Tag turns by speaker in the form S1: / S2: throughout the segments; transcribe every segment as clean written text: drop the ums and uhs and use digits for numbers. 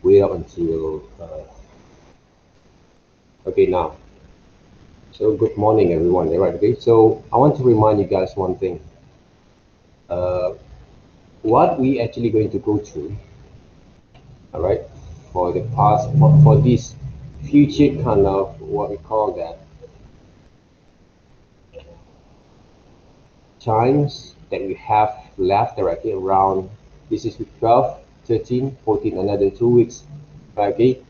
S1: wait up until okay now. So good morning everyone. All right, okay. So I want to remind you guys one thing. Uh, what we actually going to go through, all right, for the past for this future kind of what we call that times that we have left directly around. This is week 12, 13, 14, another 2 weeks. Okay.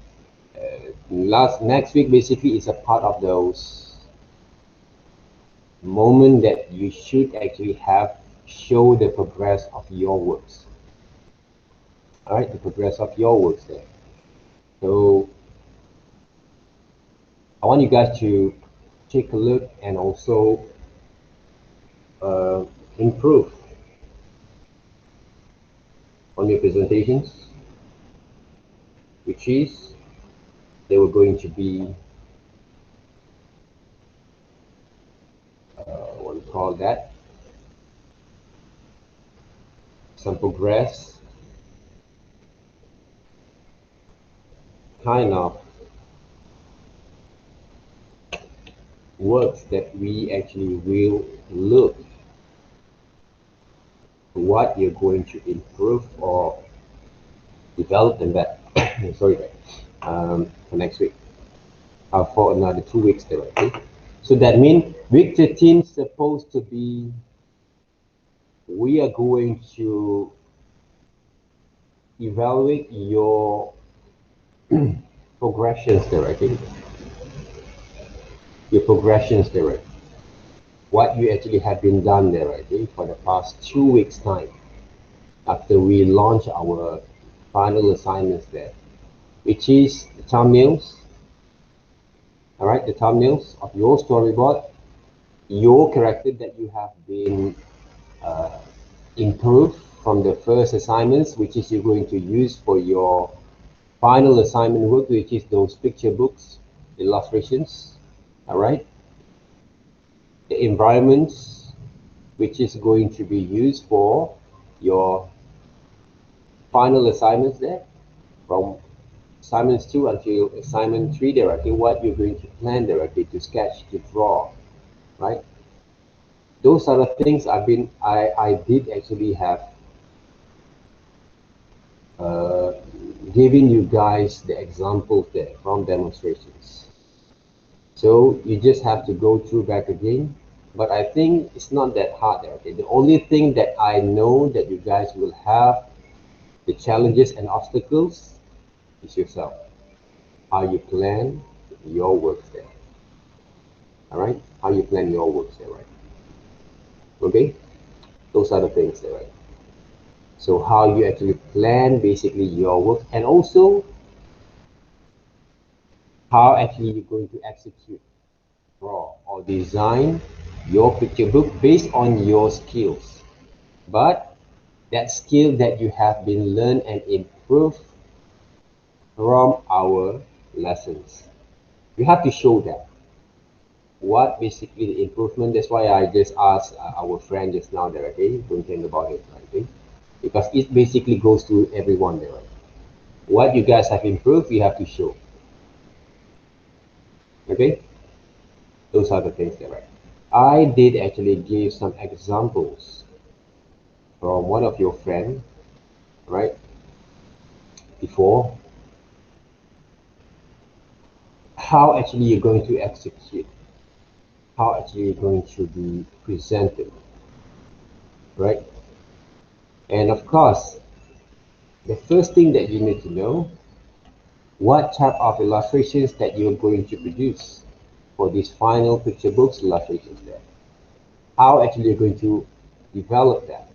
S1: Next week basically is a part of those moment that you should actually have show the progress of your works. All right, the progress of your works there. So I want you guys to take a look and also uh, improve on your presentations, which is they were going to be what we call that some progress kind of works that we actually will look what you're going to improve or develop them back sorry for next week for another 2 weeks there, okay? So that means week 13 is supposed to be we are going to evaluate your progressions there, okay? Your progressions there, right? What you actually have been done there, okay, for the past 2 weeks time after we launch our final assignments there, which is the thumbnails, all right, the thumbnails of your storyboard, your character that you have been uh, improved from the first assignments, which is you're going to use for your final assignment work, which is those picture books, illustrations, all right, the environments, which is going to be used for your final assignments there, from assignments 2 until assignment 3 directly, what you're going to plan directly to sketch, to draw, right? Those are the things I did actually have uh, giving you guys the examples there from demonstrations. So you just have to go through back again. But I think it's not that hard there, okay? The only thing that I know that you guys will have the challenges and obstacles is yourself. How you plan your works there. All right? How you plan your works there, right? Okay? Those are the things there, right? So how you actually plan basically your work, and also how actually you're going to execute, draw, or design your picture book based on your skills. But that skill that you have been learned and improved from our lessons. You have to show that. What basically the improvement, that's why I just asked our friend just now there, okay? Don't think about it, okay? Because it basically goes to everyone there, right? What you guys have improved, you have to show. Okay? Those are the things there, right? I did actually give some examples from one of your friends, right? Before, how actually you're going to execute, how actually you're going to be presented, right? And of course, the first thing that you need to know, what type of illustrations that you're going to produce for these final picture books illustrations there. How actually you're going to develop that,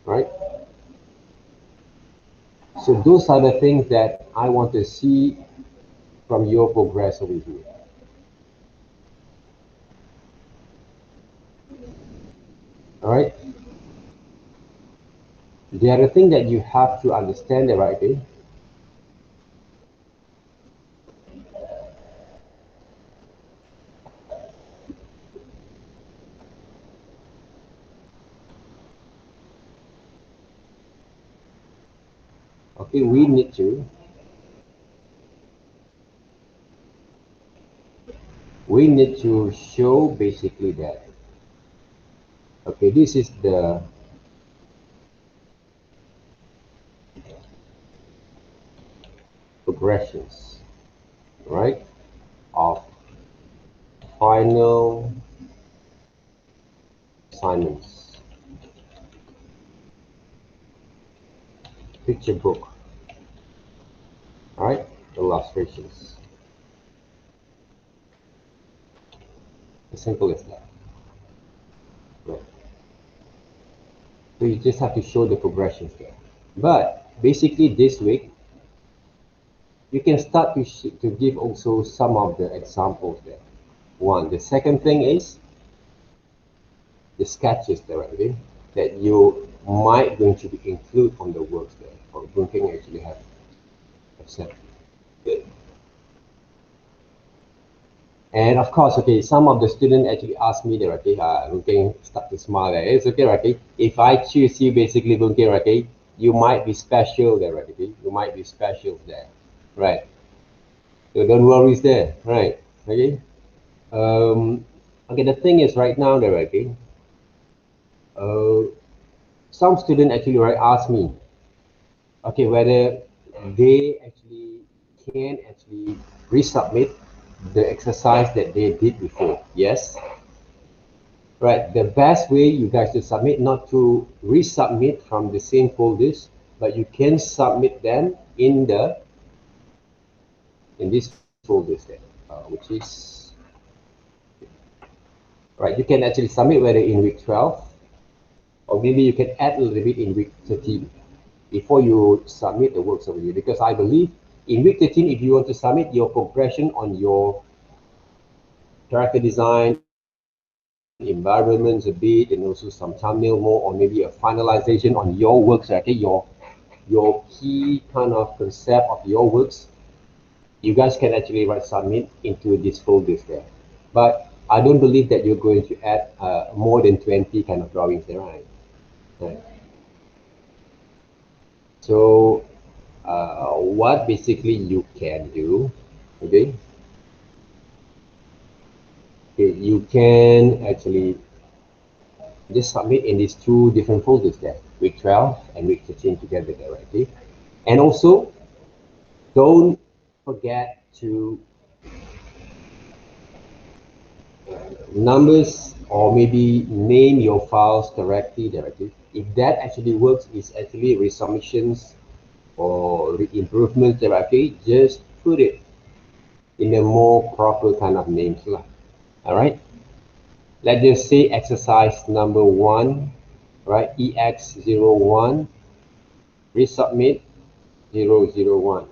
S1: right? So those are the things that I want to see from your progress over here. All right. The other thing that you have to understand, right? Okay, we need to we need to show basically that, okay, this is the progressions, right, of final assignments, picture book, right, illustrations. As simple as that. Right. So you just have to show the progressions there. But basically this week, you can start to give also some of the examples there. One. The second thing is the sketches there, okay, that you might going to be include on the works there, or Bunking actually have set. And of course, okay, some of the students actually ask me there, okay, Bunking start to smile there. It's okay, okay. If I choose you, basically, Bunking, okay, you might be special there, okay. You might be special there, right? So don't worry there, right? Okay. Okay. The thing is, right now there, okay. Some student actually right ask me, okay, whether they actually can actually resubmit the exercise that they did before. Yes. Right. The best way you guys to submit, not to resubmit from the same folders, but you can submit them in this folders there, which is right. You can actually submit whether in week 12, or maybe you can add a little bit in week 13 before you submit the works over here. Because I believe in week 13, if you want to submit your progression on your character design, environments a bit, and also some thumbnail more, or maybe a finalization on your works, okay, your key kind of concept of your works, you guys can actually write submit into this folders there. But I don't believe that you're going to add more than 20 kind of drawings there, right? Right. So what basically you can do, okay, you can actually just submit in these two different folders there, week 12 and week 13 together there, right? Okay? And also, don't forget to numbers or maybe name your files correctly there, okay? If that actually works, is actually resubmissions or improvements there, okay? Just put it in a more proper kind of names lah. All right. Let's just say exercise number 1, right? EX01, resubmit 001.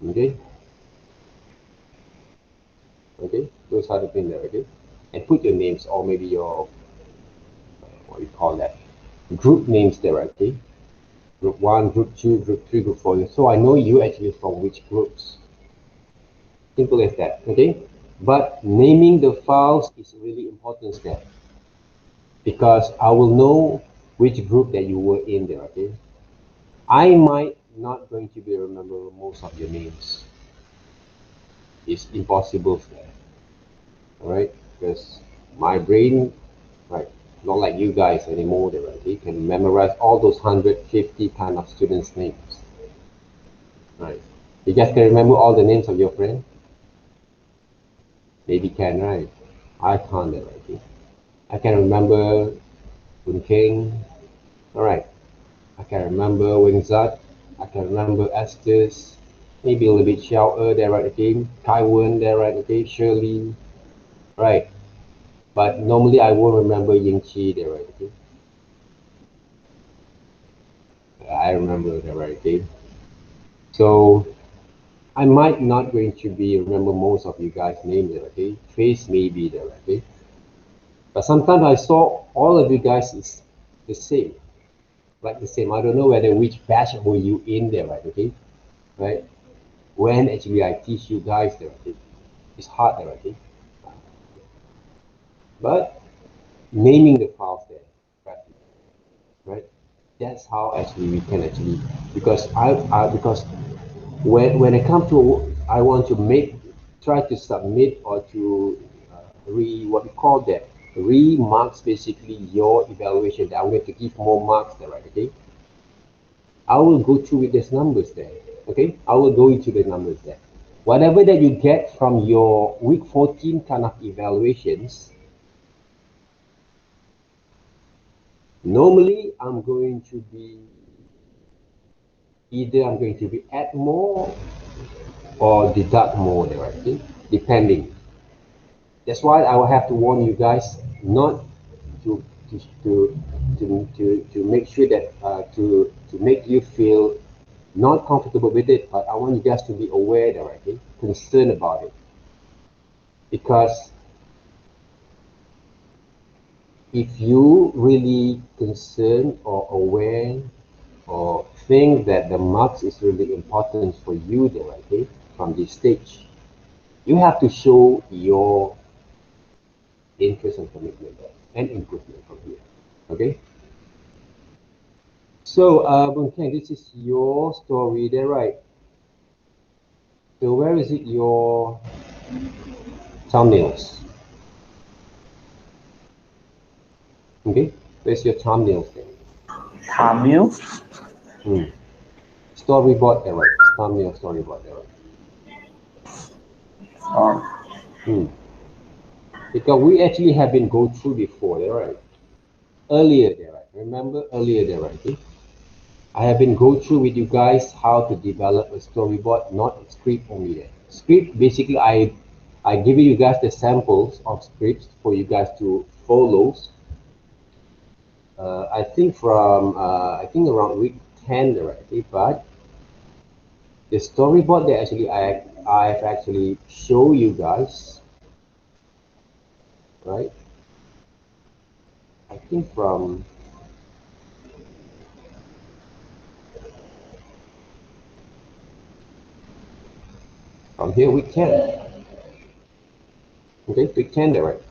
S1: Okay. Okay. Those are the things there. Okay. And put your names or maybe your what you call that group names there. Okay. Group 1, group 2, group 3, group 4. So I know you actually from which groups. Simple as that. Okay. But naming the files is really important step, because I will know which group that you were in there. Okay. I might not going to be remember most of your names. It's impossible there. All right, because my brain, right, not like you guys anymore. There, right? You can memorize all those 150 kind of students' names. Right. You guys can remember all the names of your friends? Maybe can, right? I can't, right? I can remember Kun King. All right. I can remember Wing Zat. I can remember Estes. Maybe a little bit Xiao there, right? Okay. Kai Wen there, right? Okay. Shirley. Right. But normally I won't remember Ying Chi there, right? Okay. I remember there, right? Okay. So I might not going to be remember most of you guys' names there, okay? Face maybe there, okay? But sometimes I saw all of you guys is the same, like the same. I don't know whether which batch were you in there, right? Okay, right? When actually I teach you guys there, okay? It's hard there, okay? But naming the files there, right? That's how actually we can actually, because when it comes to I want to try to submit or to what we call that remarks basically your evaluation that I'm going to give more marks there, right? Okay, I will go through with these numbers there. Okay, I will go into the numbers there. Whatever that you get from your week 14 kind of evaluations, normally I'm going to be add more or deduct more there, right? Okay? Depending. That's why I will have to warn you guys not to to to make sure that to make you feel not comfortable with it, but I want you guys to be aware that, right? Okay? Concerned about it, because if you really concerned or aware or think that the marks is really important for you there, right? Okay? From this stage, you have to show your interest and commitment there and improvement from here. Okay. So, Boon this is your story there, right? So, where is it your thumbnails? Okay, where's your thumbnails there?
S2: Thumbnail?
S1: Hmm. Storyboard there, right? Thumbnail storyboard there, right?
S2: Oh,
S1: Hmm. Because we actually have been go through before there, right? Earlier there, right? Remember earlier there, right? Okay? I have been go through with you guys how to develop a storyboard, not a script only there. Script basically I give you guys the samples of scripts for you guys to follow. I think from I think around week 10 already, but the storyboard that actually I've actually show you guys, right? I think from here week 10, okay, week 10 there, right?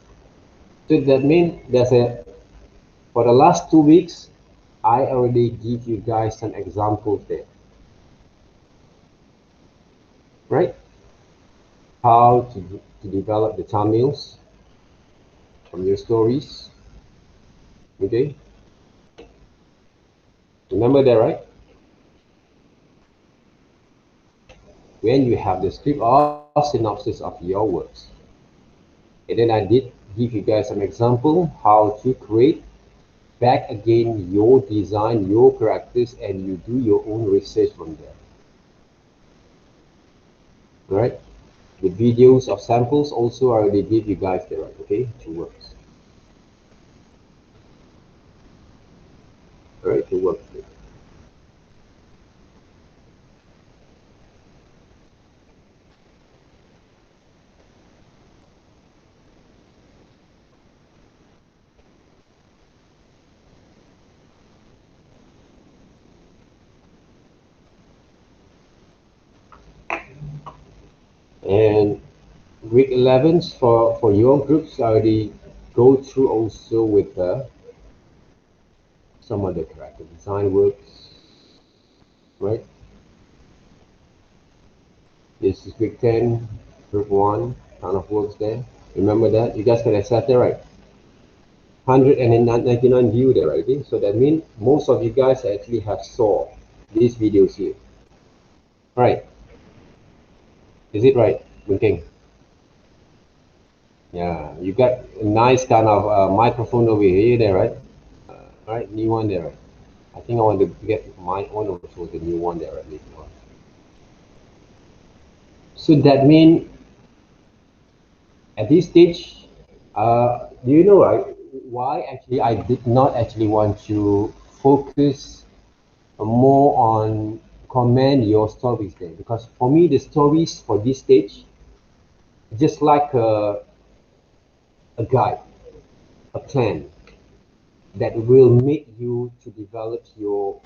S1: So that means there's a for the last 2 weeks I already give you guys some examples there, right? How to develop the thumbnails from your stories, okay? Remember that, right? When you have the script or synopsis of your works. And then I did give you guys some example how to create back again your design, your characters, and you do your own research from there. Right? The videos of samples also I already give you guys there, right? Okay, to works. Alright, to work. And week 11 for your groups I already go through also with some of the character design works, right? This is week 10, group 1, kind of works there. Remember that? You guys can accept that, right? 199 view there, right? Okay? So that means most of you guys actually have saw these videos here. Right. Is it right, Bunking? Yeah, you got a nice kind of microphone over here there, right? Right, new one there, right? I think I want to get my own also the new one there, right? Later on. So that means at this stage, do you know, right, why actually I did not actually want to focus more on comment your stories there? Because for me, the stories for this stage, just like a guide, a plan that will make you to develop your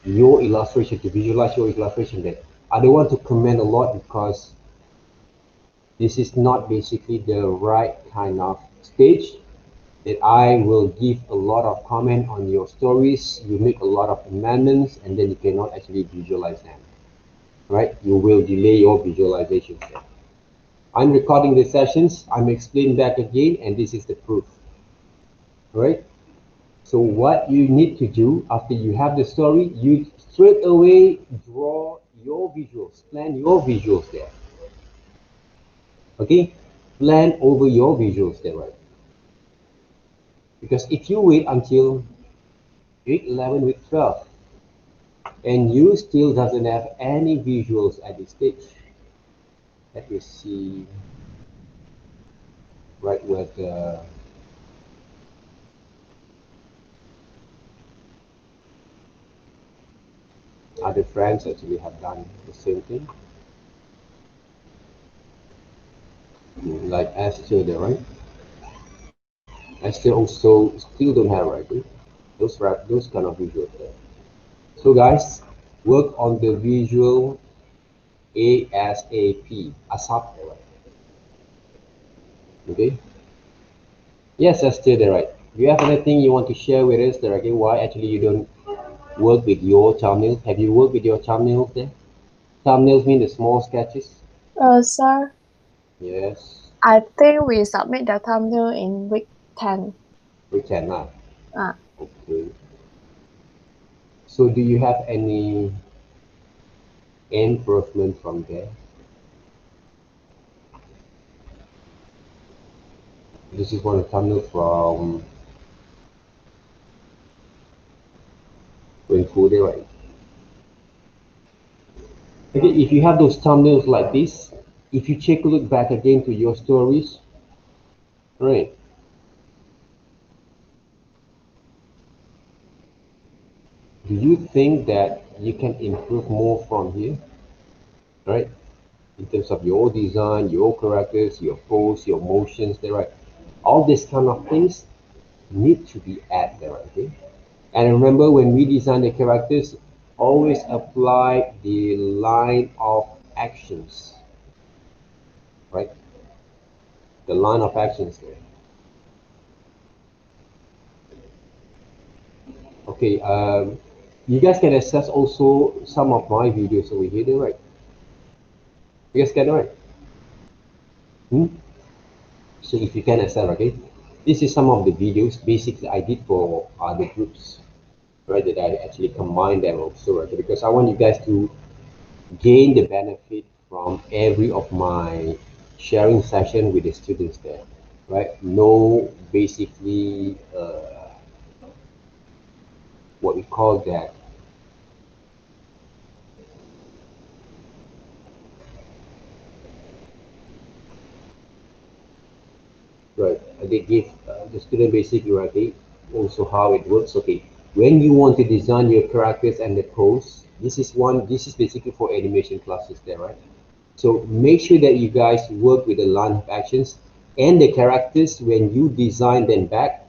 S1: illustration, to visualize your illustration there. I don't want to comment a lot because this is not basically the right kind of stage that I will give a lot of comment on your stories. You make a lot of amendments and then you cannot actually visualize them. right? You will delay your visualization step. I'm recording the sessions, I'm explaining back again, and this is the proof, right? So what you need to do after you have the story, you straight away draw your visuals, plan your visuals there. Okay? Plan over your visuals there, right? Because if you wait until week 11, week 12, and you still doesn't have any visuals at this stage, let me see right where the other friends actually have done the same thing. Like Esther there, right? Esther also still don't have, right? Those kind of visuals there. So guys, work on the visual ASAP, ASAP, right? Okay. Yes, Esther, there, right? Do you have anything you want to share with us there? Okay, why actually you don't work with your thumbnails? Have you worked with your thumbnails there? Thumbnails mean the small sketches.
S3: Sir,
S1: Yes,
S3: I think we submit the thumbnail in week 10.
S1: we cannot.
S3: Uh,
S1: Okay. So do you have any improvement from there? This is one thumbnail from when food right? Okay, if you have those thumbnails like this, if you take a look back again to your stories, right? Do you think that you can improve more from here, right? In terms of your design, your characters, your pose, your motions, there, right? All these kind of things need to be added there, okay? And remember, when we design the characters, always apply the line of actions, right? The line of actions there. Okay, you guys can access also some of my videos over here, there, right? You guys can, right? Hmm? So if you can access, okay? This is some of the videos basically I did for other groups, right? That I actually combine them also, right? Because I want you guys to gain the benefit from every of my sharing session with the students there, right? Know basically what we call that, right? They give the student basically, right? Okay, also how it works. Okay, when you want to design your characters and the pose, this is basically for animation classes there, right? So make sure that you guys work with the line of actions and the characters. When you design them back,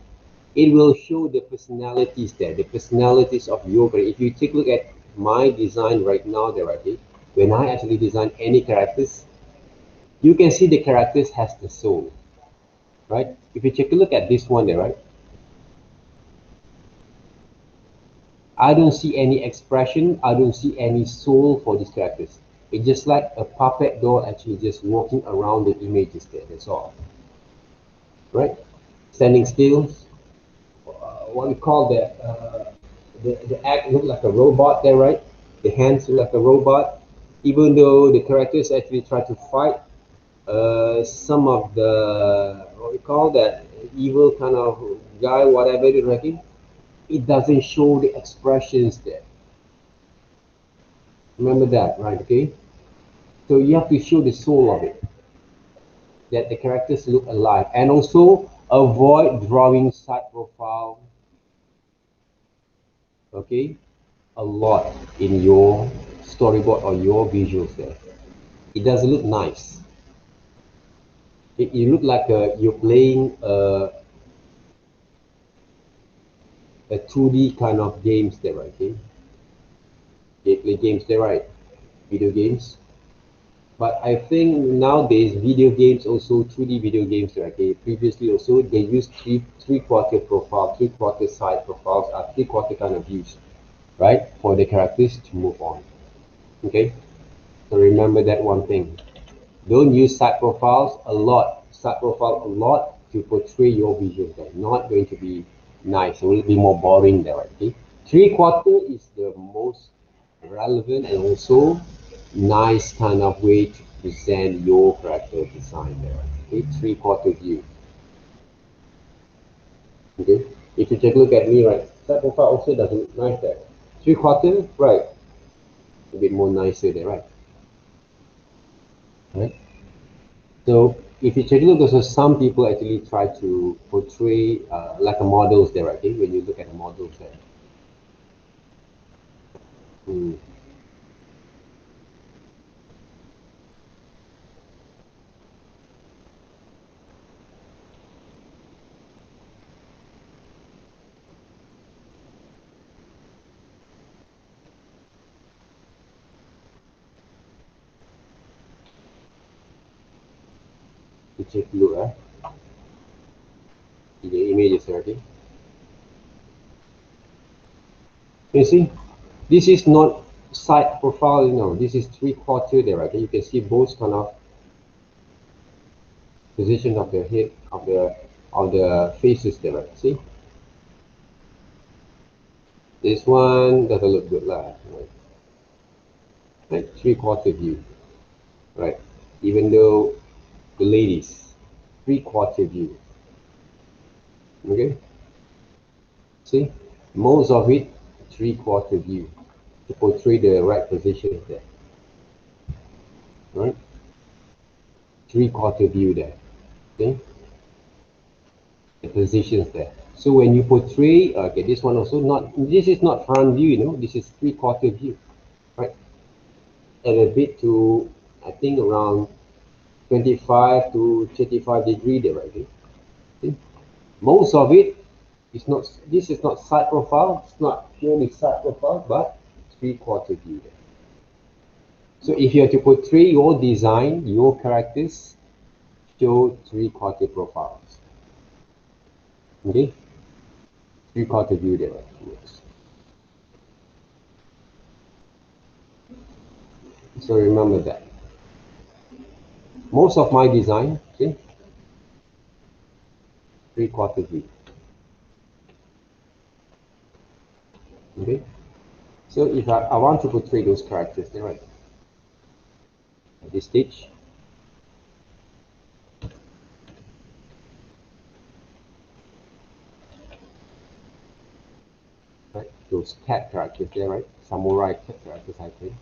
S1: it will show the personalities there, the personalities of your character. If you take a look at my design right now there, right? When I actually design any characters, you can see the characters has the soul, right? If you take a look at this one there, right? I don't see any expression, I don't see any soul for these characters. It's just like a puppet doll actually just walking around the images there, that's all, right? Standing still, what we call that, the act look like a robot there, right? The hands look like a robot. Even though the characters actually try to fight, some of the, what we call that, evil kind of guy, whatever it is, it doesn't show the expressions there. Remember that, right? Okay. So you have to show the soul of it, that the characters look alive, and also avoid drawing side profile. Okay, a lot in your storyboard or your visuals there. It doesn't look nice. You look like you're playing a 2D kind of games there, right? Okay? They play games there, right? Video games. But I think nowadays video games also 2D video games, right? Okay? Previously also they use three-quarter profile, three-quarter side profiles, three-quarter kind of views, right? For the characters to move on. Okay. So remember that one thing. Don't use side profiles a lot. Side profile a lot to portray your vision. They're not going to be nice. It will be more boring there, okay? 3/4 is the most relevant and also nice kind of way to present your character design there. Okay, 3/4 view. Okay, if you take a look at me, right, side profile also doesn't look nice there. 3/4, right, a bit more nicer there, right? Right. So if you take a look, also some people actually try to portray like a models there, right? Okay, when you look at the models there. You take a look at the images already. You see, this is not side profile, you know, this is 3/4 there, right? You can see both kind of position of the head of the faces there, right? See, this one doesn't look good, lah. Right, 3/4 view, right? Even though the ladies, 3/4 view. Okay, see, most of it 3/4 view to portray the right positions there, right? 3/4 view there. Okay, the positions there. So when you portray, okay, this one also not, this is not front view, you know, this is 3/4 view, right? And a bit to, I think around 25 to 35 degree there, right? Okay? See? Most of it is not, this is not side profile, it's not purely side profile, but 3/4 view there. So if you have to portray your design, your characters, show 3/4 profiles. Okay? 3/4 view there. Yes. So remember that. Most of my design, see, 3/4 view. Okay? So if I want to portray those characters, they're right. At this stage, right? Those cat characters there, right? Samurai cat characters, I think.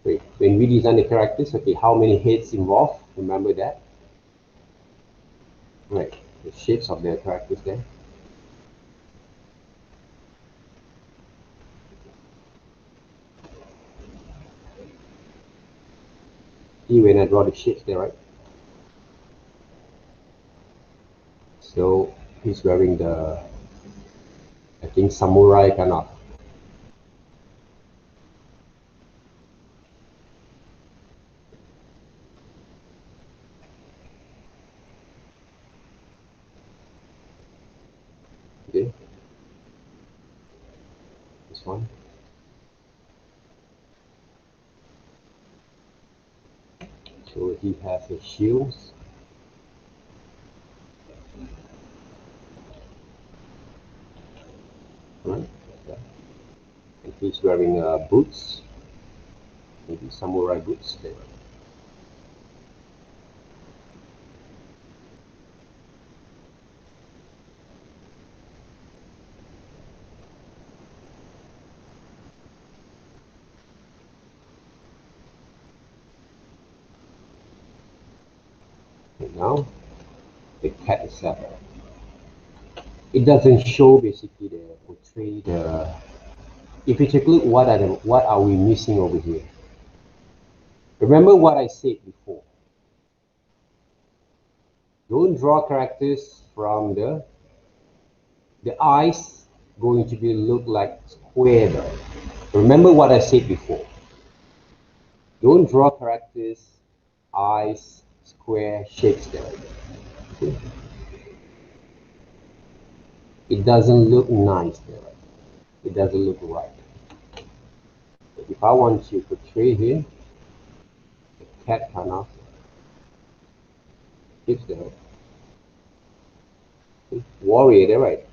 S1: Wait, when we design the characters, okay, how many heads involved? Remember that? Right, the shapes of the characters there. See when I draw the shapes there, right? So he's wearing the, I think, samurai kind of. Okay, this one. So he has his shields. Right? And he's wearing boots, maybe samurai boots there. And now the cat itself. It doesn't show basically the portray the. If you take a look, what are we missing over here? Remember what I said before. Don't draw characters from the eyes going to be look like square there. Remember what I said before. Don't draw characters, eyes, square shapes there. Okay? It doesn't look nice there. It doesn't look right. If I want to portray here, the cat kind of hits the warrior there, right?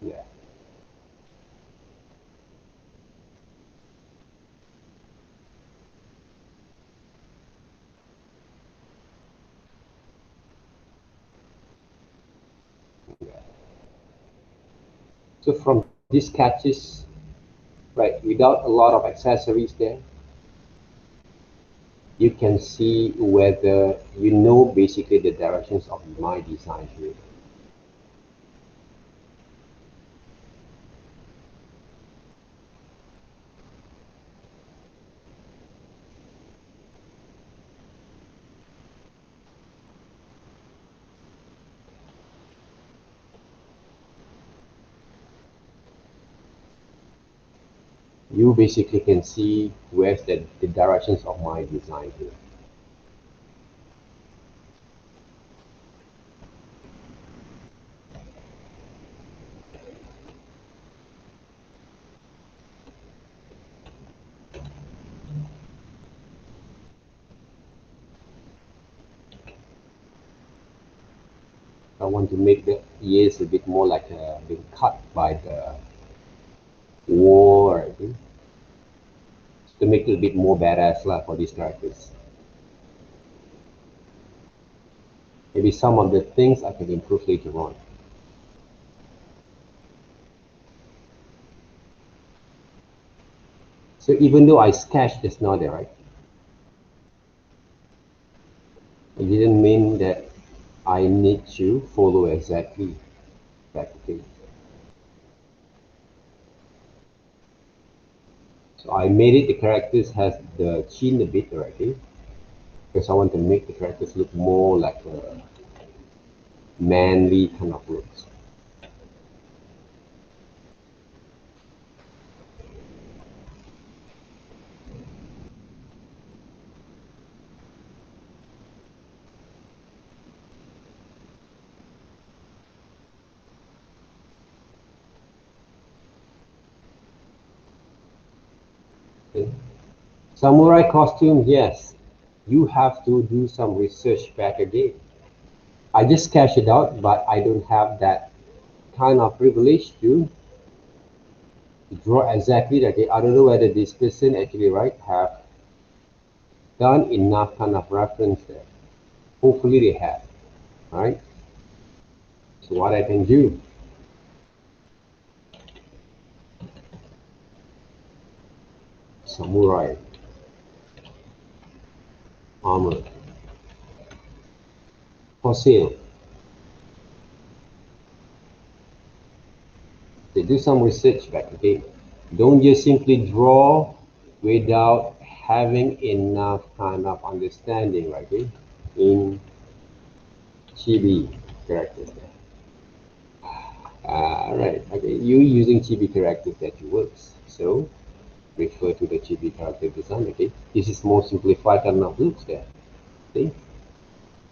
S1: Yeah. So from these catches, right, without a lot of accessories there, you can see whether you know basically the directions of my design here. You basically can see where's the directions of my design here. I want to make the ears a bit more like being cut by the war, I think, to make it a bit more badass for these characters. Maybe some of the things I can improve later on. So even though I sketched just now there, right? It didn't mean that I need to follow exactly that thing. So I made it, the characters has the chin a bit already, because I want to make the characters look more like a manly kind of looks. Okay. Samurai costume, yes. You have to do some research back again. I just sketched it out, but I don't have that kind of privilege to draw exactly that. I don't know whether this person actually have done enough kind of reference there. Hopefully they have, right? So what I can do, samurai armor for sale. They do some research back again. Don't just simply draw without having enough kind of understanding, right? Okay? In chibi characters there. Right, okay, you using chibi characters that works. So refer to the chibi character design, okay? This is more simplified kind of looks there. See?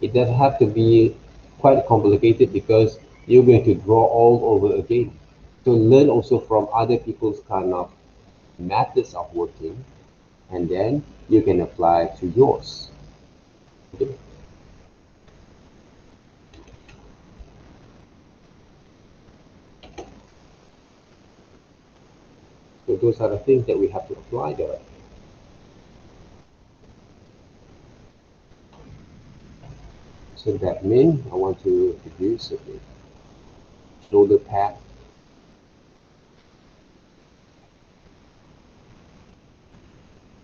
S1: It doesn't have to be quite complicated because you're going to draw all over again. So learn also from other people's kind of methods of working, and then you can apply to yours. Okay? So those are the things that we have to apply there. So that means I want to reduce it. Shoulder pad.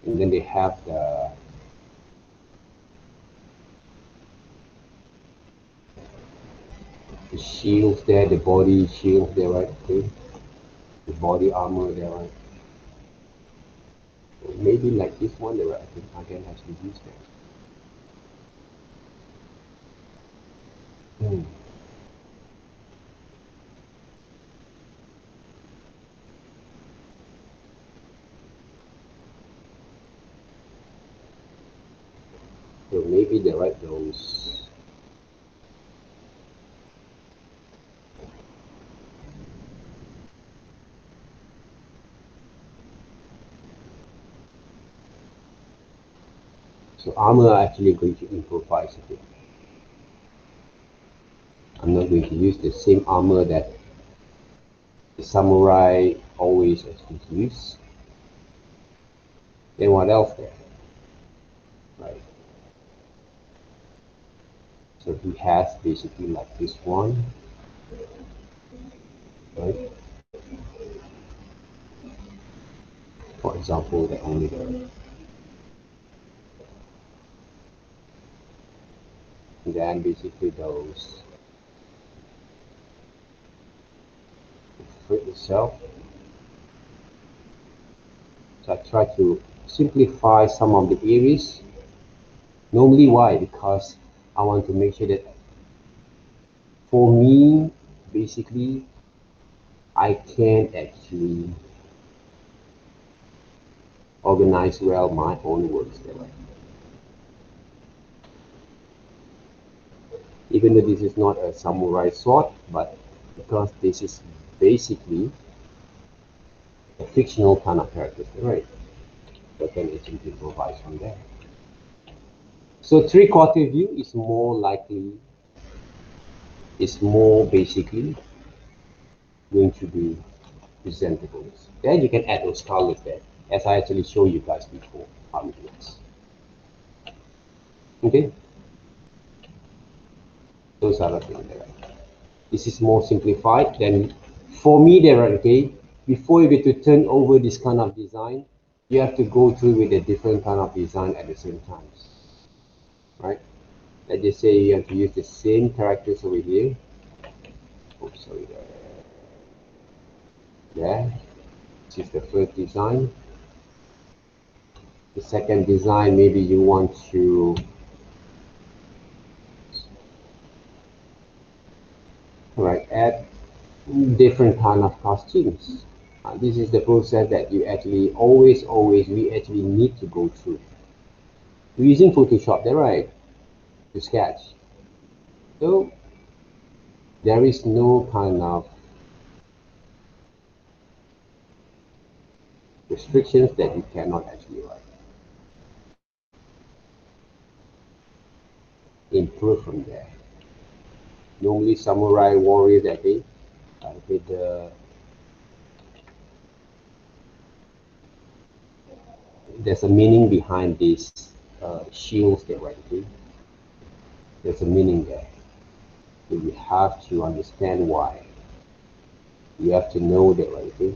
S1: And then they have the shields there, the body shields there, right? Okay. The body armor there, right? So maybe like this one there, I think I can actually use that. So maybe the right those. So armor are actually going to improvise a bit. I'm not going to use the same armor that the samurai always actually use. Then what else there? Right. So he has basically like this one. Right. For example, the only there. And then basically those fit itself. So I try to simplify some of the areas. Normally, why? Because I want to make sure that for me, basically, I can actually organize well my own works there. Even though this is not a samurai sword, but because this is basically a fictional kind of character, right? So can actually improvise from there. So three-quarter view is more likely, is more basically going to be presentable. Then you can add those colors there, as I actually showed you guys before how it works. Okay? Those are the things there. This is more simplified. Then for me there, okay, before you get to turn over this kind of design, you have to go through with a different kind of design at the same time. Right? Let's just say you have to use the same characters over here. Oops, sorry there. There. This is the first design. The second design, maybe you want to add different kind of costumes. This is the process that you actually we actually need to go through. We're using Photoshop there, right? To sketch. So there is no kind of restrictions that you cannot actually improve from there. Normally samurai warriors with there's a meaning behind these shields there, right? Okay? There's a meaning there. So you have to understand why. You have to know that, right? Okay?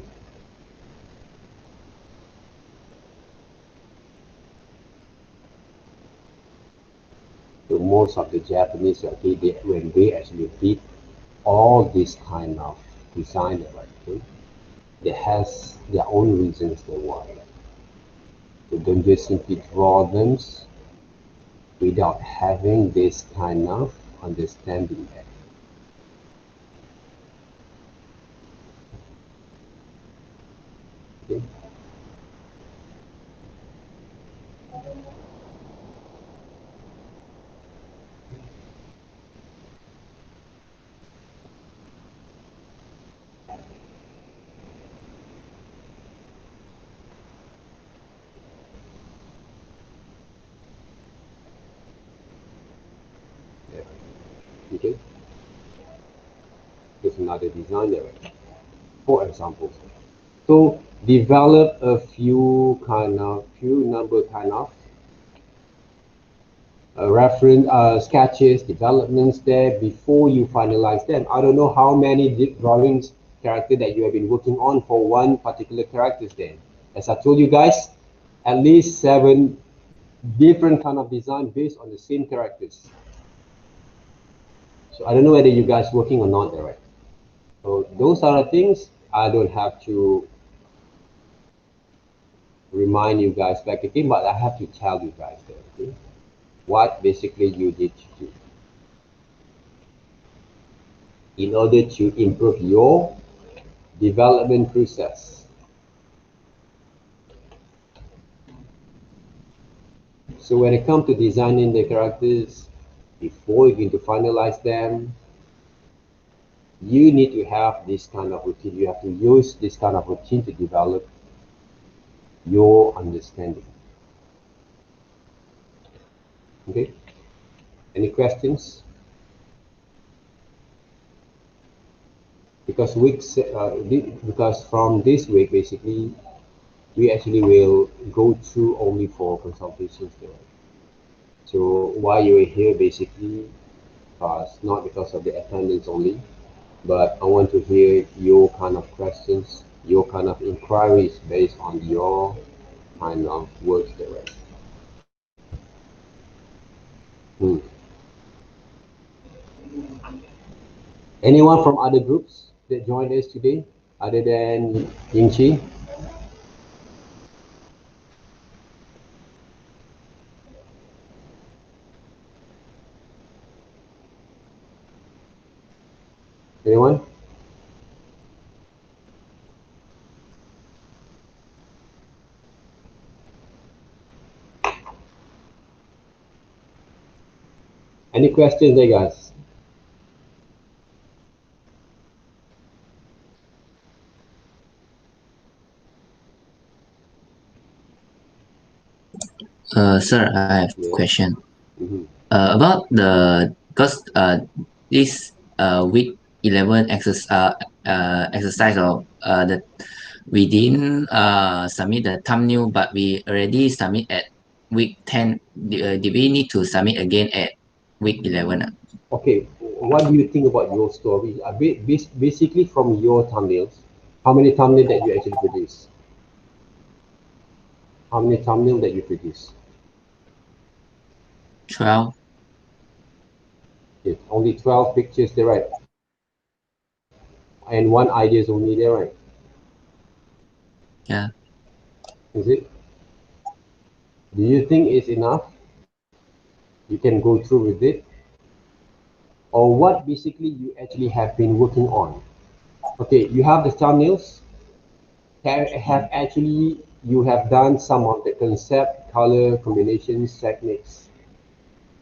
S1: So most of the Japanese, when they actually did all this kind of design, right? Okay? They has their own reasons they why. So don't just simply draw them without having this kind of understanding there. Okay. Okay. Here's another design there. For example, so develop a few number of reference sketches, developments there before you finalize them. I don't know how many drawings character that you have been working on for one particular characters there. As I told you guys, at least 7 different kind of design based on the same characters. So I don't know whether you guys working or not there, right? So those are the things I don't have to remind you guys back again, but I have to tell you guys there, okay? What basically you need to do in order to improve your development process. So when it comes to designing the characters, before you're going to finalize them, you need to have this kind of routine. You have to use this kind of routine to develop your understanding. Okay? Any questions? Because because from this week, basically, we actually will go through only 4 consultations there. So why you are here, basically, not because of the attendance only, but I want to hear your kind of questions, your kind of inquiries based on your kind of works there. Anyone from other groups that joined us today, other than Yingqi? Anyone? Any questions there, guys?
S4: Sir, I have
S1: Yeah.
S4: a question.
S1: Mm-hmm.
S4: About because this week 11 exercise of the we didn't submit the thumbnail, but we already submit at week 10. Did we need to submit again at week 11?
S1: Okay, what do you think about your story? Basically, from your thumbnails, how many thumbnails that you actually produce? How many thumbnails that you produce?
S4: 12.
S1: It's only 12 pictures there, right? And 1 idea is only there, right?
S4: Yeah.
S1: Is it? Do you think it's enough? You can go through with it? Or what basically you actually have been working on? Okay, you have the thumbnails. Have actually you have done some of the concept, color combinations, techniques,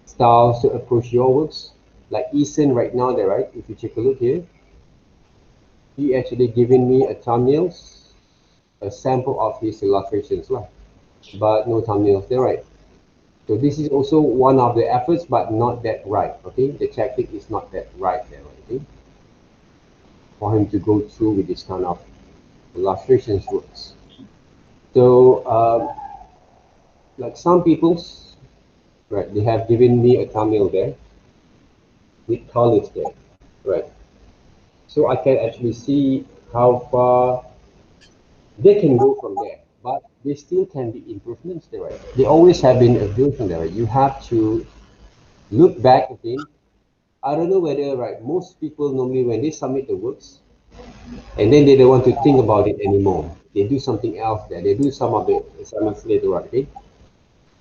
S1: styles to approach your works. Like Eason right now there, right? If you take a look here, he actually given me a thumbnails, a sample of his illustrations, but no thumbnails there, right? So this is also one of the efforts, but not that right, okay? The tactic is not that right there, okay? For him to go through with this kind of illustrations works. So, like some people's, right, they have given me a thumbnail there with colors there, right? So I can actually see how far they can go from there, but they still can be improvements there, right? They always have been improvement there, right? You have to look back again. I don't know whether, right, most people normally when they submit the works, and then they don't want to think about it anymore. They do something else there. They do some of the assignments later on, okay?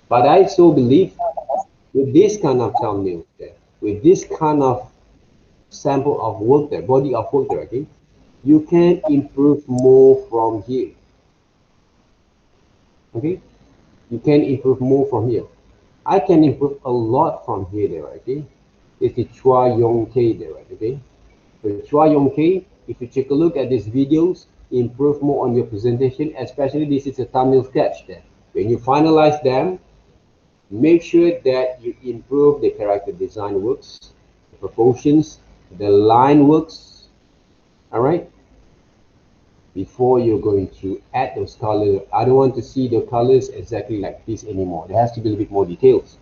S1: But I so believe with this kind of thumbnails there, with this kind of sample of work there, body of work there, okay, you can improve more from here. Okay, you can improve more from here. I can improve a lot from here there, okay. It's the Chua Yong K there, right? Okay. So Chua Yong K, if you take a look at these videos, improve more on your presentation, especially this is a thumbnail sketch there. When you finalize them, make sure that you improve the character design works, the proportions, the line works, all right? Before you're going to add those colors, I don't want to see the colors exactly like this anymore. There has to be a little bit more details.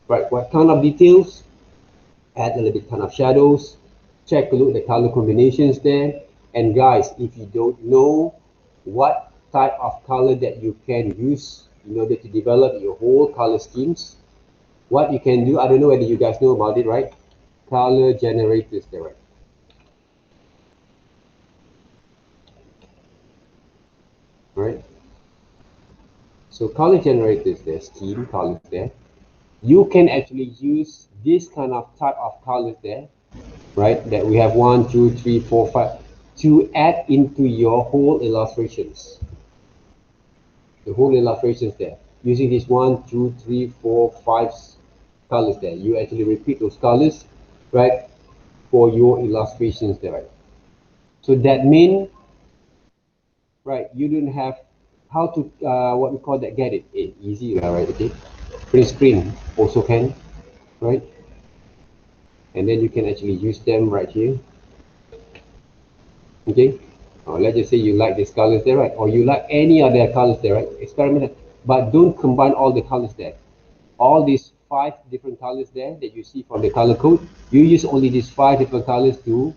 S1: Right, what kind of details? Add a little bit kind of shadows, check a look at the color combinations there. And guys, if you don't know what type of color that you can use in order to develop your whole color schemes, what you can do, I don't know whether you guys know about it, right? Color generators there, right? Right? So color generators there, scheme colors there. You can actually use this kind of type of colors there, right? That we have 1, 2, 3, 4, 5 to add into your whole illustrations. The whole illustrations there. using this 1, 2, 3, 4, 5 colors there. You actually repeat those colors, right, for your illustrations there, right? So that means, right, you don't have how to, what we call that, get it. Easy, right, okay? Print screen also can, right? And then you can actually use them right here, okay? Let's just say you like these colors there, right? Or you like any other colors there, right? Experiment, but don't combine all the colors there. All these 5 different colors there that you see from the color code, you use only these 5 different colors to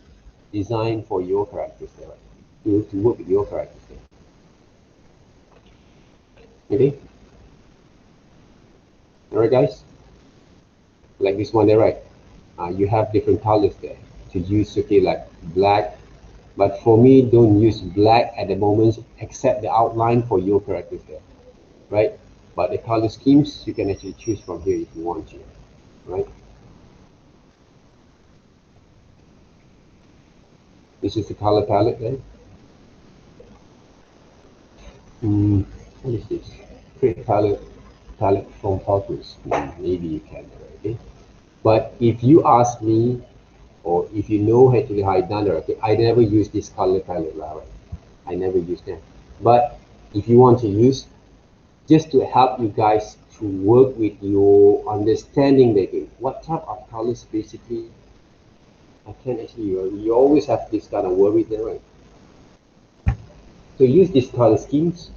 S1: design for your characters there, right? To work with your characters there. Okay? Alright guys? Like this one there, right? You have different colors there to use, okay, like black. But for me, don't use black at the moment, except the outline for your characters there, right? But the color schemes, you can actually choose from here if you want to, right? This is the color palette there. What is this? Create palette from photos. Maybe you can, okay? But if you ask me, or if you know actually how I done it, okay, I never use this color palette, right? I never use them. But if you want to use, just to help you guys to work with your understanding that what type of colors basically I can actually, you always have this kind of worry there, right? So use these color schemes,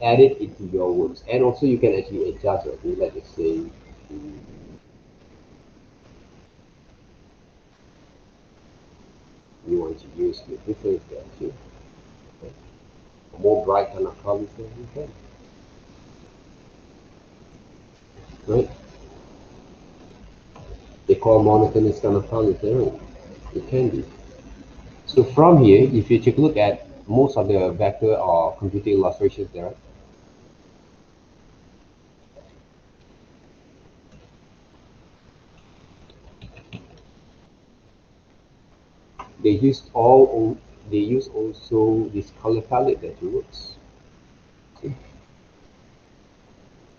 S1: add it into your works, and also you can actually adjust it. Okay? Let's just say you want to use the difference there too. Okay? A more bright kind of colors there, you can. Right? They call monotonous kind of colors there, right? It can be. So from here, if you take a look at most of the vector or computer illustrations there, they use also this color palette that works. See?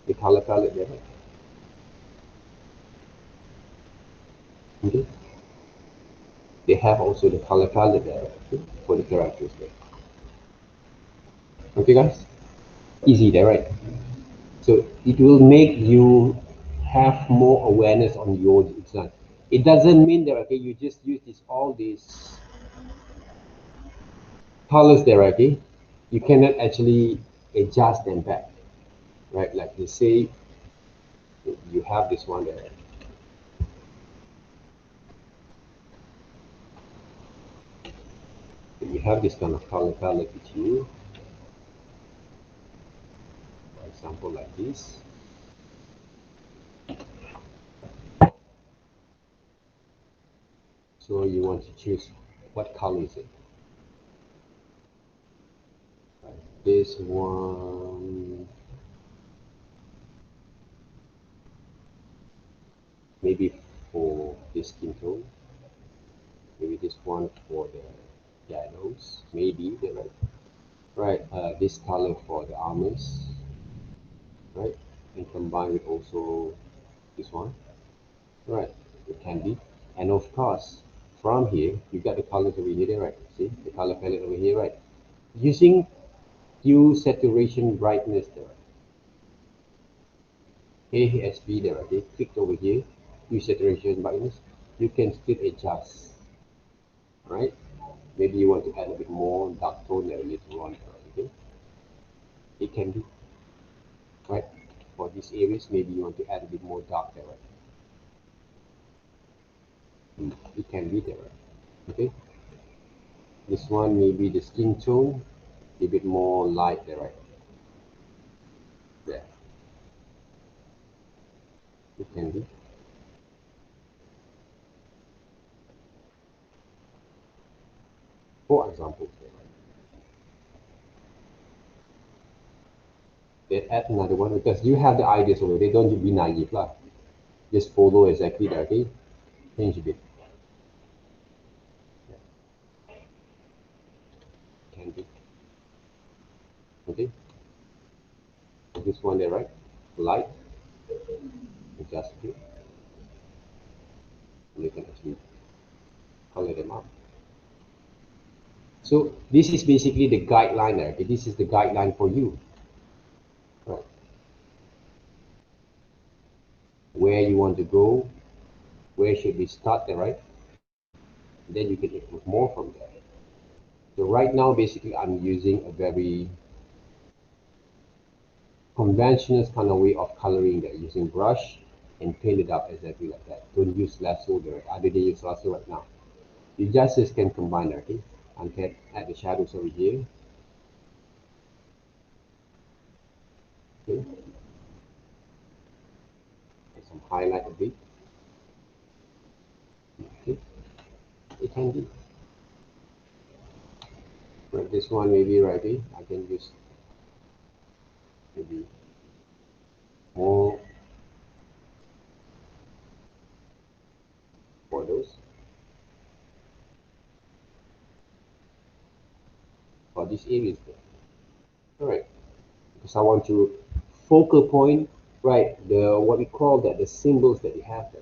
S1: The color palette there. Okay? They have also the color palette there, okay, for the characters there. Okay guys? Easy there, right? So it will make you have more awareness on your design. It doesn't mean that, okay, you just use all these colors there, okay? You cannot actually adjust them back, right? Like they say, you have this one there. You have this kind of color palette with you. For example, like this. So you want to choose what color is it? Like this one, maybe for this skin tone. Maybe this one for the shadows. Maybe the right. This color for the armors, right? And combine with also this one, right? It can be. And of course, from here you got the colors over here, right? See the color palette over here, right? Using hue, saturation, brightness there. ASB there, okay? Click over here, hue, saturation, brightness. You can still adjust, right? Maybe you want to add a bit more dark tone there later on, okay? It can be, right? For these areas, maybe you want to add a bit more dark there, right? It can be there, right? Okay? This one maybe the skin tone, a bit more light there, right? There. It can be. For example, then add another one because you have the ideas already. Don't be naive lah. Just follow exactly that, okay? Change a bit. Yeah. Can be. Okay? this one there, right? Light, adjust it, and you can actually color them up. So this is basically the guideline there. Okay? This is the guideline for you, right? Where you want to go, where should we start there, right? Then you can improve more from there. So right now, basically, I'm using a very conventional kind of way of coloring there, using brush and paint it up exactly like that. Don't use lasso there. I didn't use lasso right now. You just can combine, okay? And can add the shadows over here. Okay. Some highlight a bit. Okay. It can be. Right, this one maybe right here. I can use maybe more for those. For this areas there. Alright. Because I want to focal point, right, the what we call that, the symbols that you have there.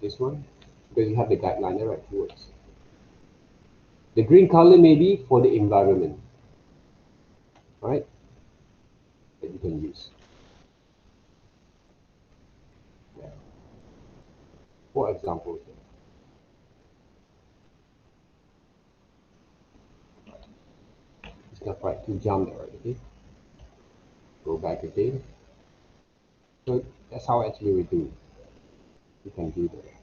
S1: This one, because you have the guideline there, right, towards. The green color may be for the environment, right, that you can use. Yeah. For example, it's not right to jump there, okay? Go back again. So that's how actually we do. You can do that.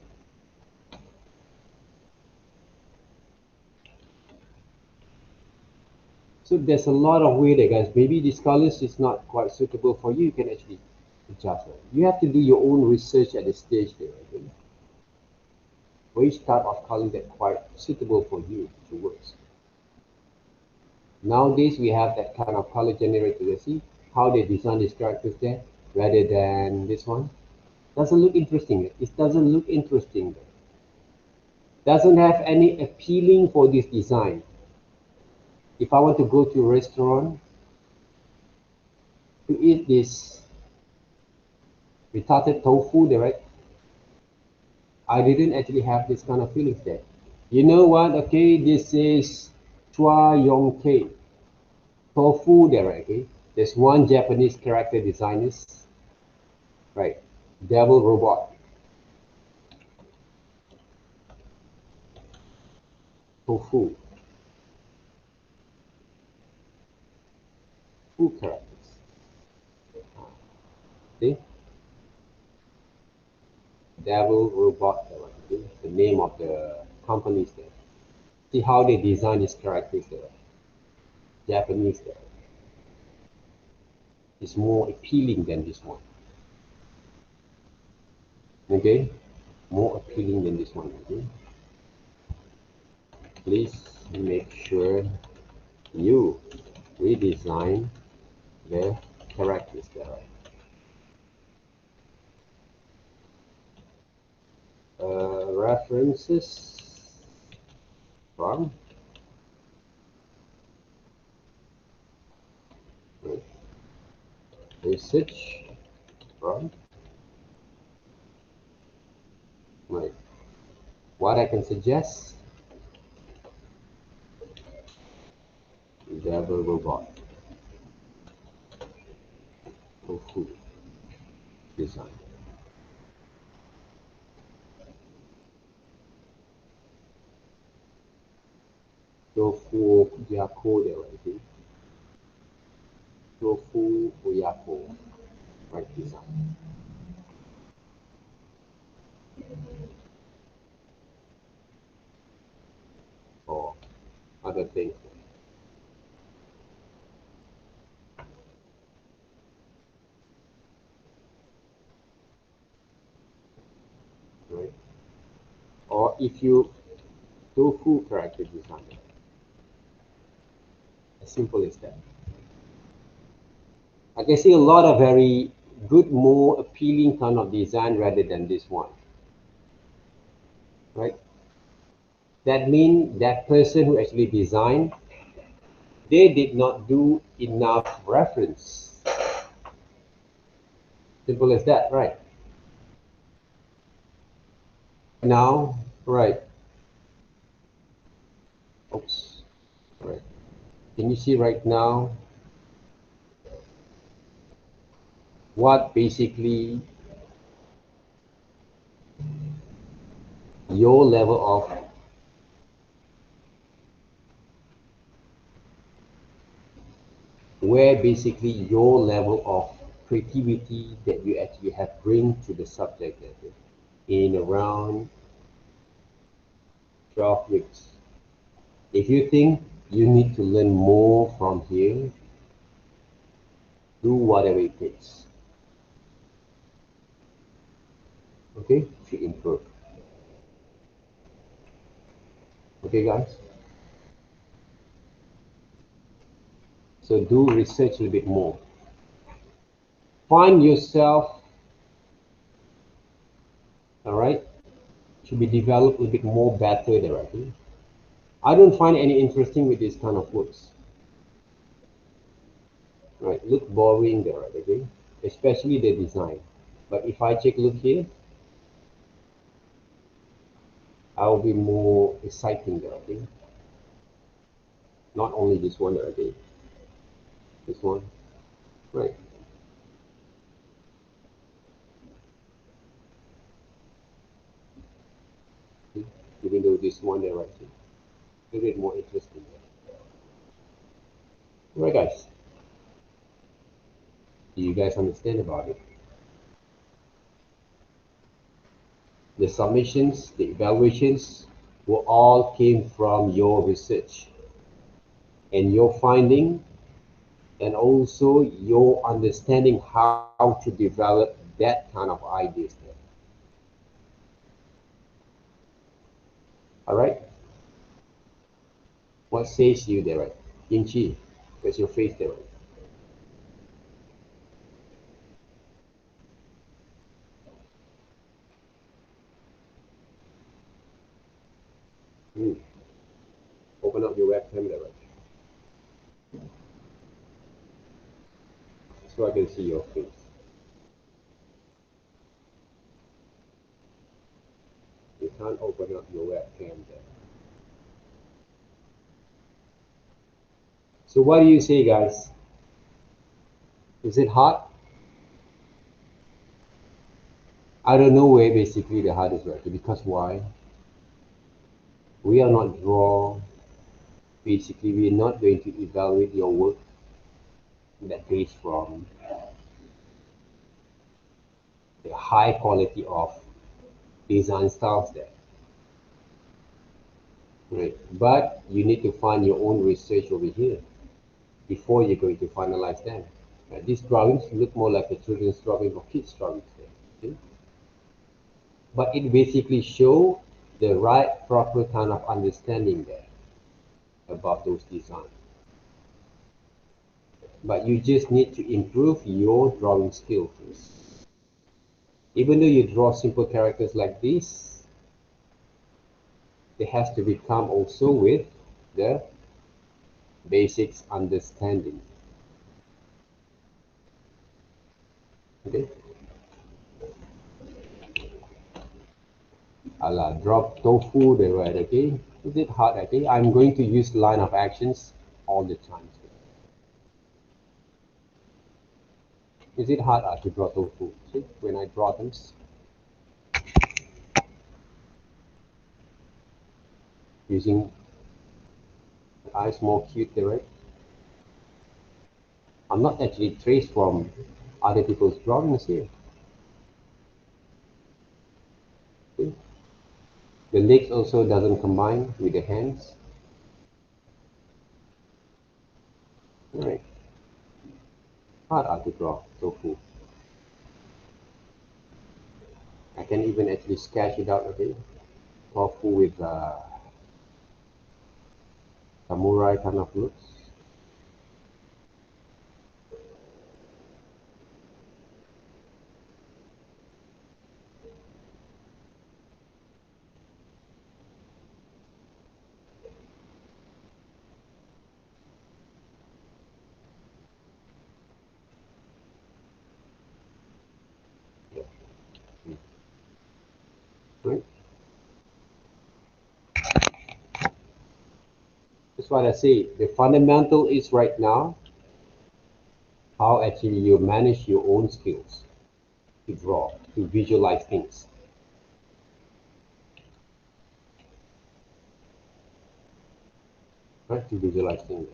S1: So there's a lot of way there, guys. Maybe this colors is not quite suitable for you. You can actually adjust it. You have to do your own research at the stage there, okay? Which type of color that quite suitable for you to work. Nowadays we have that kind of color generator. You see how they design these characters there, rather than this one. Doesn't look interesting. It doesn't look interesting. Doesn't have any appealing for this design. If I want to go to a restaurant to eat this retarded tofu there, right? I didn't actually have this kind of feelings there. You know what? Okay, this is Chua Yong Kei tofu there, right? Okay, there's one Japanese character designers, right? Devil Robot tofu. Two characters. See? Devil Robot, okay? The name of the company is there. See how they design these characters there. Japanese there. It's more appealing than this one. Okay? More appealing than this one. Okay? Please make sure you redesign the characters there. References from research from right. What I can suggest, Devil Robot tofu design. Tofu Yako there, right? Tofu Yako, right design. Or other things. Right? Or if you tofu character design, as simple as that. I can see a lot of very good, more appealing kind of design rather than this one. Right? That means that person who actually designed, they did not do enough reference Simple as that, right? Now, right. Oops. Right. Can you see right now what basically your level of where basically your level of creativity that you actually have bring to the subject in around 12 weeks. If you think you need to learn more from here, do whatever it takes. Okay, to improve. Okay, guys. So do research a little bit more. Find yourself, all right, to be developed a little bit more better there. Okay? I don't find any interesting with this kind of books. Right, look boring there, okay? Especially the design. But if I take a look here, I'll be more exciting there, okay? Not only this one, okay? This one, right? See? Even though this one there, right? See? A bit more interesting. Right, guys? Do you guys understand about it? The submissions, the evaluations, will all came from your research and your finding, and also your understanding how to develop that kind of ideas there. All right? What says you there, right? Kimchi, where's your face there, right? Hmm. Open up your webcam there, right? So I can see your face. You can't open up your webcam there. So what do you say, guys? Is it hard? I don't know where basically the hardest right, because why? We are not draw. Basically, we are not going to evaluate your work that based from the high quality of design styles there. Right. But you need to find your own research over here before you're going to finalize them. Right. These drawings look more like a children's drawing or kids' drawings there. Okay? But it basically show the right proper kind of understanding there about those designs. But you just need to improve your drawing skill first. Even though you draw simple characters like this, it has to become also with the basics understanding. Okay. I'll drop tofu there, right? Okay. Is it hard? Okay. I'm going to use line of actions all the time. Is it hard to draw tofu? See, when I draw them, using the eyes more cute there, right? I'm not actually traced from other people's drawings here. See? The legs also doesn't combine with the hands. Alright. Hard to draw tofu. I can even actually sketch it out, okay? Tofu with samurai kind of looks. what I say. The fundamental is right now how actually you manage your own skills to draw, to visualize things. Right? To visualize things.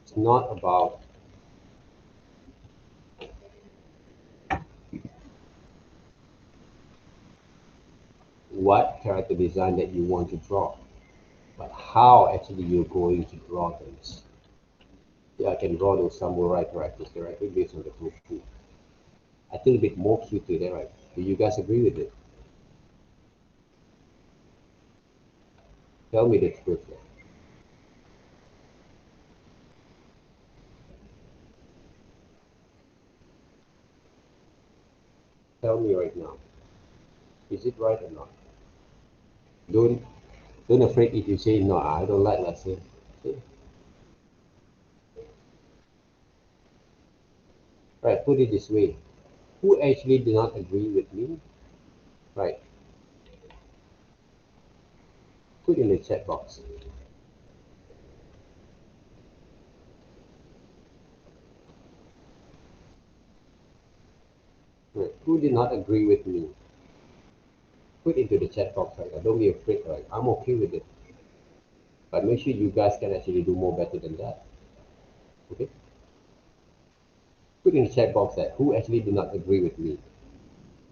S1: It's not about what character design that you want to draw, but how actually you're going to draw things. Yeah, I can draw those samurai characters directly based on the tofu. I think a bit more cute to that, right? Do you guys agree with it? Tell me the truth. Tell me right now. Is it right or not? Don't don't afraid if you say no, I don't like, let's say. Okay. Right, put it this way. Who actually did not agree with me? Right. Put in the chat box. Right. Who did not agree with me? Put into the chat box right now. Don't be afraid, right? I'm okay with it. But make sure you guys can actually do more better than that. Okay? Put in the chat box that who actually did not agree with me.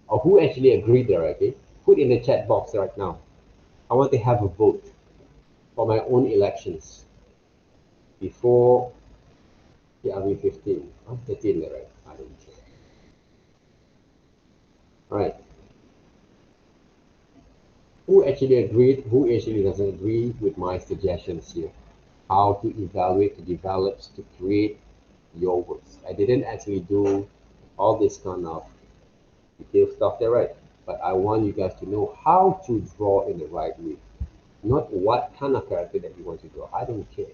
S1: Or who actually agreed there, okay? Put in the chat box right now. I want to have a vote for my own elections before the RV 15. I'm 13 there, right? I don't care. Right. Who actually agreed, who actually doesn't agree with my suggestions here? How to evaluate, to develop, to create your works. I didn't actually do all this kind of detailed stuff there, right? But I want you guys to know how to draw in the right way. Not what kind of character that you want to draw. I don't care.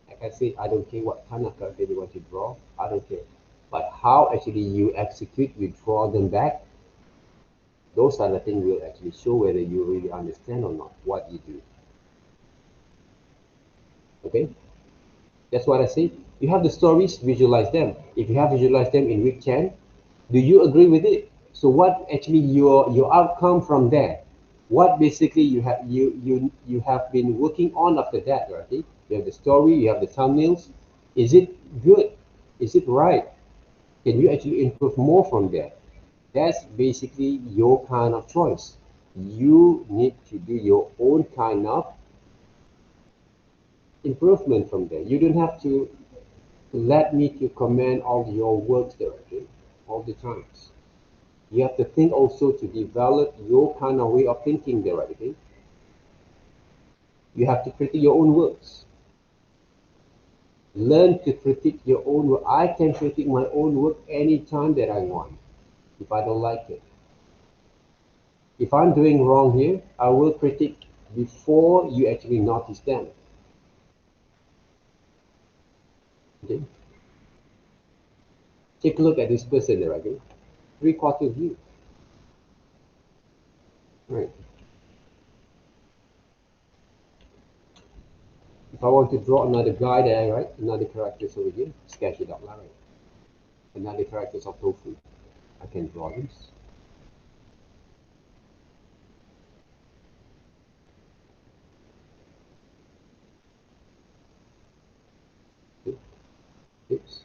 S1: Like I said, I don't care what kind of character you want to draw. I don't care. But how actually you execute, you draw them back, those are the things will actually show whether you really understand or not what you do. Okay? That's what I say. You have the stories, visualize them. If you have visualized them in week 10, do you agree with it? So what actually your outcome from there? What basically you have been working on after that, right? You have the story, you have the thumbnails. Is it good? Is it right? Can you actually improve more from there? That's basically your kind of choice. You need to do your own kind of improvement from there. You don't have to let me to comment all your works directly all the times. You have to think also to develop your kind of way of thinking directly. You have to critique your own works. Learn to critique your own work. I can critique my own work anytime that I want if I don't like it. If I'm doing wrong here, I will critique before you actually notice them. Okay? Take a look at this person there, okay? 3/4 view. Right. If I want to draw another guy there, right? Another character over here, sketch it out, right? Another characters of tofu. I can draw this. Okay. Oops.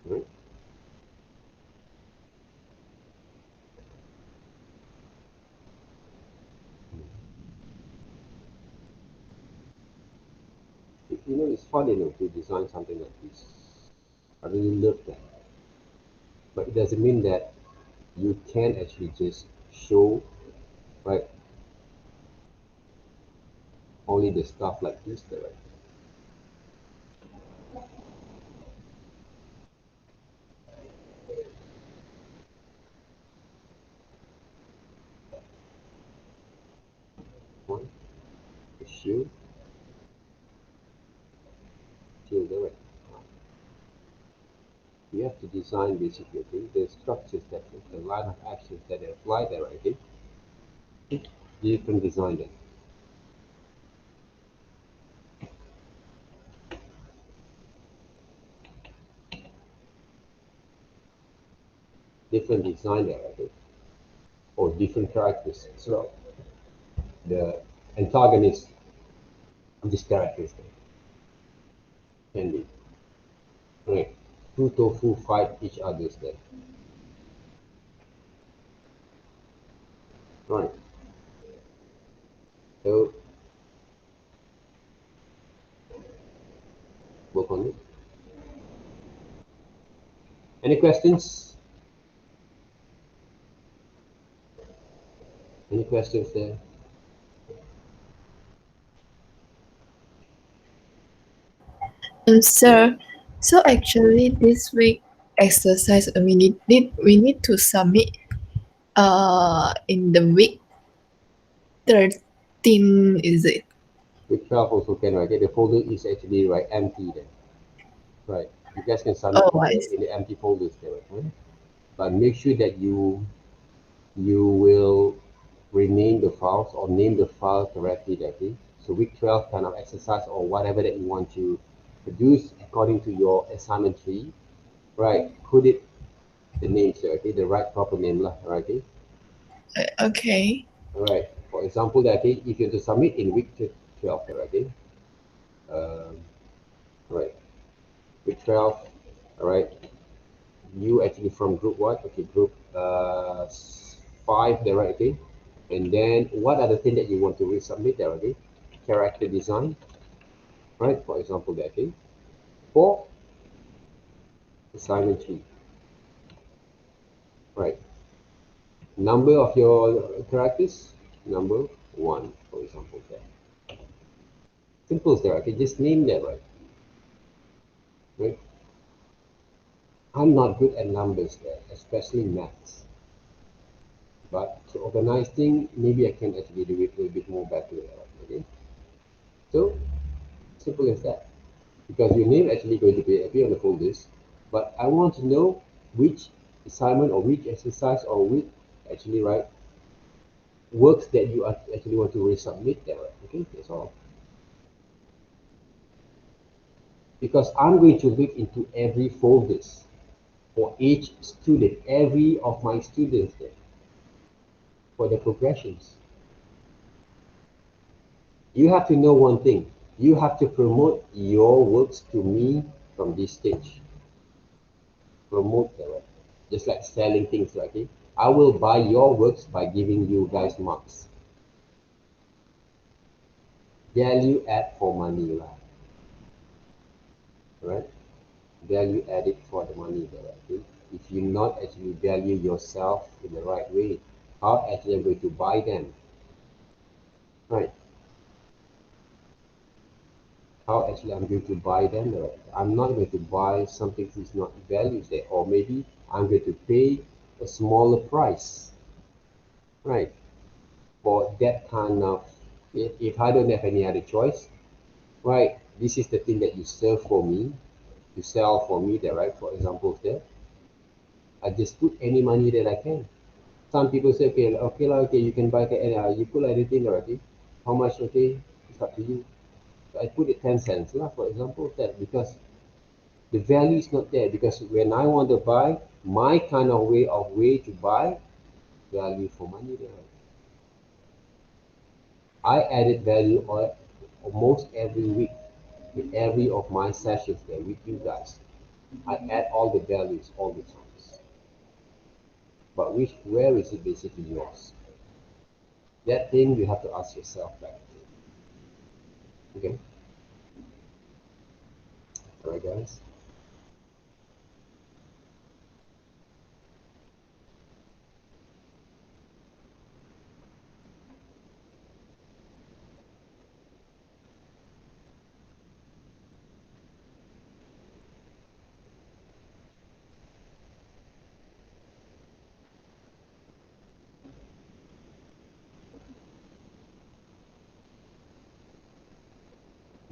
S1: Right. You know, it's fun, you know, to design something like this. I really love that. But it doesn't mean that you can actually just show, right, only the stuff like this there, right? One, the shield there, right? have to design basically the structures that the line of actions that apply there, okay? Different design there. Different design there, okay? Or different characters. So the antagonist of this characters can be right. Two tofu fight each other's there. Right. So work on it. Any questions? Any questions there?
S3: Sir, so actually this week exercise we need to submit in the week 13, is it?
S1: With 12 also can, right? The folder is actually right empty there. Right. You guys can submit
S3: Oh, I see.
S1: in the empty folders there, right? But make sure that you will rename the files or name the file correctly there, okay? So week 12 kind of exercise or whatever that you want to produce according to your assignment tree, right? Put it the name there, okay? The right proper name lah, right? Okay?
S3: Okay.
S1: All right. For example, that okay, if you have to submit in week 12, okay? Um, right. Week 12, all right. You actually from group what? Okay, group 5 there, right? Okay. And then what are the things that you want to resubmit there, okay? Character design, right? For example, that okay. For assignment 3, right? Number of your characters, number 1, for example, there. Simple as that, okay? Just name them, right? I'm not good at numbers there, especially maths. But to organize things, maybe I can actually do it a little bit more better, okay? So, simple as that. Because your name actually going to be appear on the folders, but I want to know which assignment or which exercise or which actually right works that you actually want to resubmit there. Okay, that's all. Because I'm going to look into every folders for each student, every of my students there for the progressions. You have to know one thing. You have to promote your works to me from this stage. Promote the just like selling things, right? Okay? I will buy your works by giving you guys marks. Value add for money, right? Value added for the money, right? Okay? If you not actually value yourself in the right way, how actually I'm going to buy them, right? How actually I'm going to buy them, right? I'm not going to buy something which is not valued there, or maybe I'm going to pay a smaller price, right? For that kind of, if I don't have any other choice, right, this is the thing that you sell for me, you sell for me there, right? For example, there, I just put any money that I can. Some people say, okay, okay, okay, you can buy the, you put anything already. How much? Okay, it's up to you. So I put it 10 cents, for example, that because the value is not there. Because when I want to buy, my kind of way to buy value for money there. I added value almost every week in every of my sessions there with you guys. I add all the values all the times. But where is it basically yours? That thing you have to ask yourself back. Okay? Alright guys.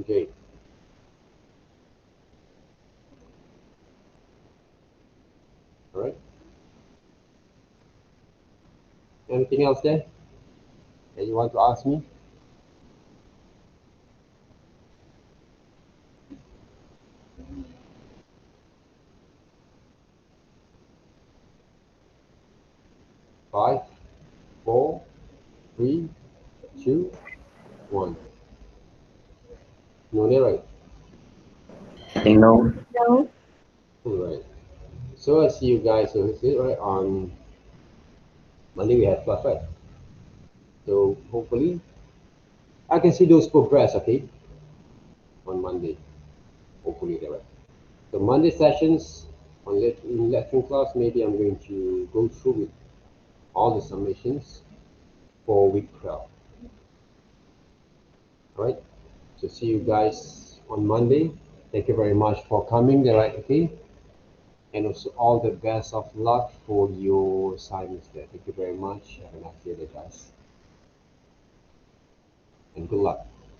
S1: Okay. Anything else there that you want to ask me? Five, 4, 3, 2, 1. No, they're right.
S2: I think no.
S3: No.
S1: Alright. So I see you guys over here, right? On Monday we have class, right? So hopefully I can see those progress, okay? On Monday. Hopefully they're right. So Monday sessions in lesson class, maybe I'm going to go through with all the summations for week 12. Alright? So see you guys on Monday. Thank you very much for coming there, right? Okay? And also all the best of luck for your assignments there. Thank you very much. Have a nice day, guys. And good luck.